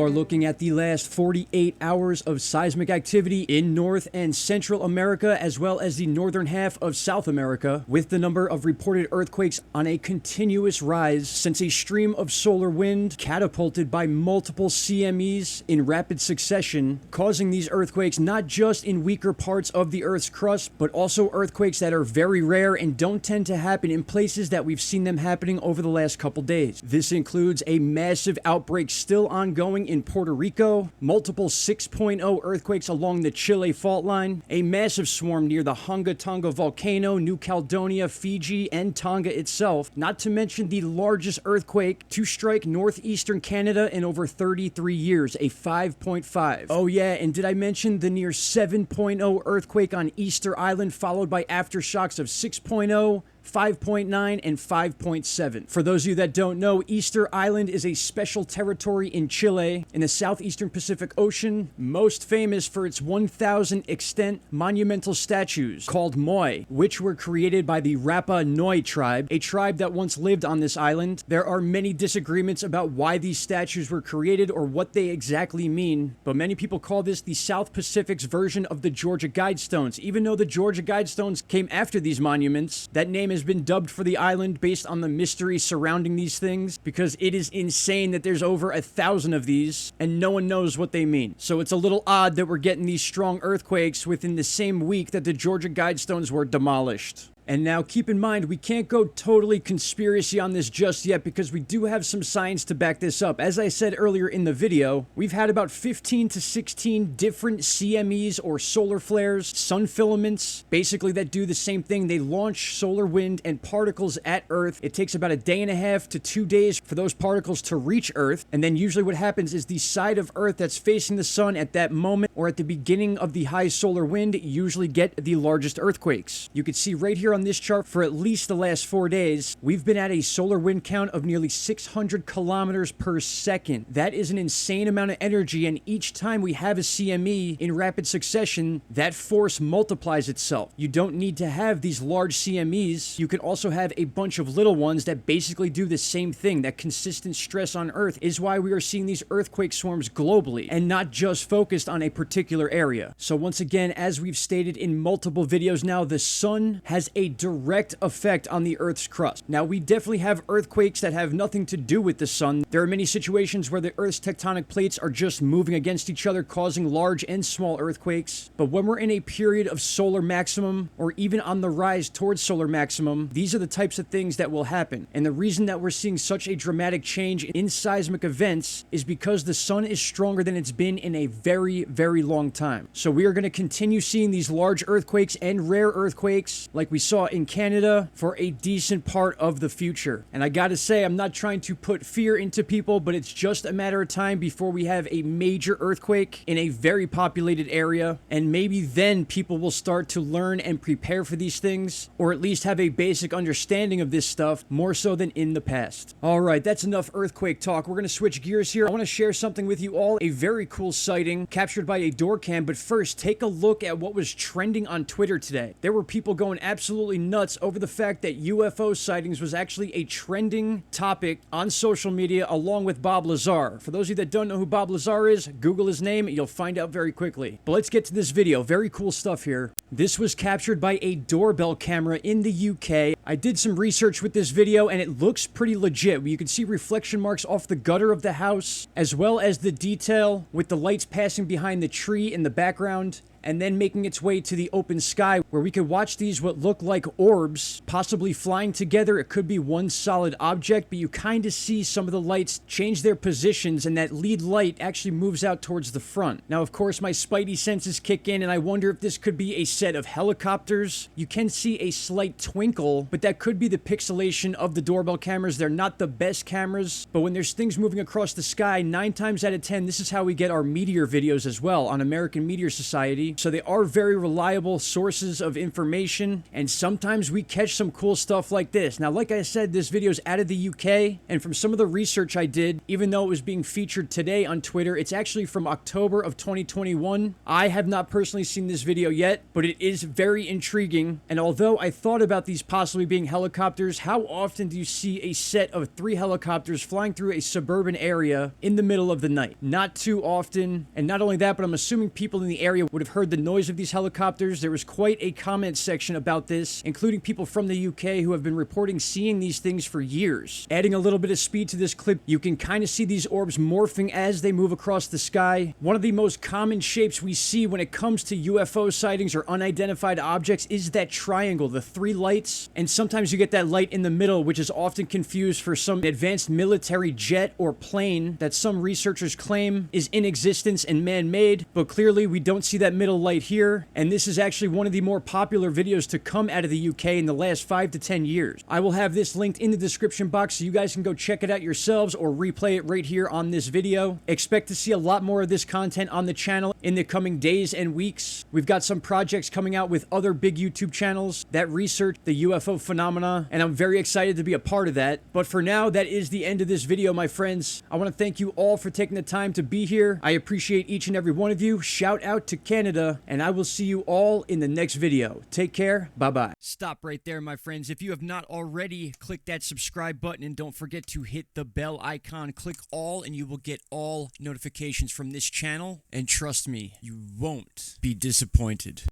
are looking at the last 48 hours of seismic activity in North and Central America, as well as the northern half of South America, with the number of reported earthquakes on a continuous rise since a stream of solar wind catapulted by multiple CMEs in rapid succession, causing these earthquakes not just in weaker parts of the Earth's crust, but also earthquakes that are very rare and don't tend to happen in places that we've seen them happening over the last couple days. This includes a massive outbreak still ongoing in Puerto Rico, multiple 6.0 earthquakes along the Chile fault line, a massive swarm near the Hunga Tonga volcano, New Caledonia, Fiji, and Tonga itself, not to mention the largest earthquake to strike northeastern Canada in over 33 years, a 5.5. Oh yeah, and did I mention the near 7.0 earthquake on Easter Island, followed by aftershocks of 6.0, 5.9, and 5.7. For those of you that don't know, Easter Island is a special territory in Chile in the southeastern Pacific Ocean, most famous for its 1,000 extent monumental statues called Moi, which were created by the Rapa Nui tribe, a tribe that once lived on this island. There are many disagreements about why these statues were created or what they exactly mean, but many people call this the South Pacific's version of the Georgia Guidestones. Even though the Georgia Guidestones came after these monuments, that name has been dubbed for the island based on the mystery surrounding these things, because it is insane that there's over 1,000 of these and no one knows what they mean. So it's a little odd that we're getting these strong earthquakes within the same week that the Georgia Guidestones were demolished. And now keep in mind, we can't go totally conspiracy on this just yet because we do have some science to back this up. As I said earlier in the video, we've had about 15 to 16 different CMEs or solar flares, sun filaments, basically that do the same thing. They launch solar wind and particles at Earth. It takes about 1.5 to 2 days for those particles to reach Earth. And then usually what happens is the side of Earth that's facing the sun at that moment or at the beginning of the high solar wind usually get the largest earthquakes. You can see right here on this chart, for at least the last 4 days, we've been at a solar wind count of nearly 600 kilometers per second. That is an insane amount of energy, and each time we have a CME in rapid succession, that force multiplies itself. You don't need to have these large CMEs. You can also have a bunch of little ones that basically do the same thing. That consistent stress on Earth is why we are seeing these earthquake swarms globally and not just focused on a particular area. So once again, as we've stated in multiple videos now, the sun has a direct effect on the Earth's crust. Now, we definitely have earthquakes that have nothing to do with the sun. There are many situations where the Earth's tectonic plates are just moving against each other, causing large and small earthquakes. But when we're in a period of solar maximum, or even on the rise towards solar maximum, these are the types of things that will happen. And the reason that we're seeing such a dramatic change in seismic events is because the sun is stronger than it's been in a very, very long time. So we are going to continue seeing these large earthquakes and rare earthquakes like we saw in Canada for a decent part of the future. And I gotta say, I'm not trying to put fear into people, but it's just a matter of time before we have a major earthquake in a very populated area, and maybe then people will start to learn and prepare for these things, or at least have a basic understanding of this stuff more so than in the past. Alright, that's enough earthquake talk. We're gonna switch gears here. I want to share something with you all, a very cool sighting captured by a door cam, but first, take a look at what was trending on Twitter today. There were people going absolutely nuts over the fact that UFO sightings was actually a trending topic on social media along with Bob Lazar. For those of you that don't know who Bob Lazar is, Google his name and you'll find out very quickly. But let's get to this video. Very cool stuff here. This was captured by a doorbell camera in the UK. I did some research with this video and it looks pretty legit. You can see reflection marks off the gutter of the house, as well as the detail with the lights passing behind the tree in the background, and then making its way to the open sky where we could watch these what look like orbs possibly flying together. It could be one solid object, but you kind of see some of the lights change their positions and that lead light actually moves out towards the front. Now, of course, my spidey senses kick in and I wonder if this could be a set of helicopters. You can see a slight twinkle, but that could be the pixelation of the doorbell cameras. They're not the best cameras, but when there's things moving across the sky, 9 times out of 10, this is how we get our meteor videos as well on American Meteor Society. already. So they are very reliable sources of information, and sometimes we catch some cool stuff like this. Now, like I said, this video is out of the UK, and from some of the research I did, even though it was being featured today on Twitter, it's actually from October of 2021. I have not personally seen this video yet, but it is very intriguing. And although I thought about these possibly being helicopters, how often do you see a set of 3 helicopters flying through a suburban area in the middle of the night? Not too often. And not only that, but I'm assuming people in the area would have heard the noise of these helicopters. There was quite a comment section about this, including people from the UK who have been reporting seeing these things for years. Adding a little bit of speed to this clip, you can kind of see these orbs morphing as they move across the sky. One of the most common shapes we see when it comes to UFO sightings or unidentified objects is that triangle, the 3 lights. And sometimes you get that light in the middle, which is often confused for some advanced military jet or plane that some researchers claim is in existence and man-made, but clearly we don't see that middle light here, and this is actually one of the more popular videos to come out of the UK in the last 5 to 10 years. I will have this linked in the description box so you guys can go check it out yourselves or replay it right here on this video. Expect to see a lot more of this content on the channel in the coming days and weeks. We've got some projects coming out with other big YouTube channels that research the UFO phenomena, and I'm very excited to be a part of that. But for now, that is the end of this video, my friends. I want to thank you all for taking the time to be here. I appreciate each and every one of you. Shout out to Canada, and I will see you all in the next video. Take care. Bye-bye. Stop right there, my friends. If you have not already, click that subscribe button, and don't forget to hit the bell icon. Click all, and you will get all notifications from this channel. And trust me, you won't be disappointed.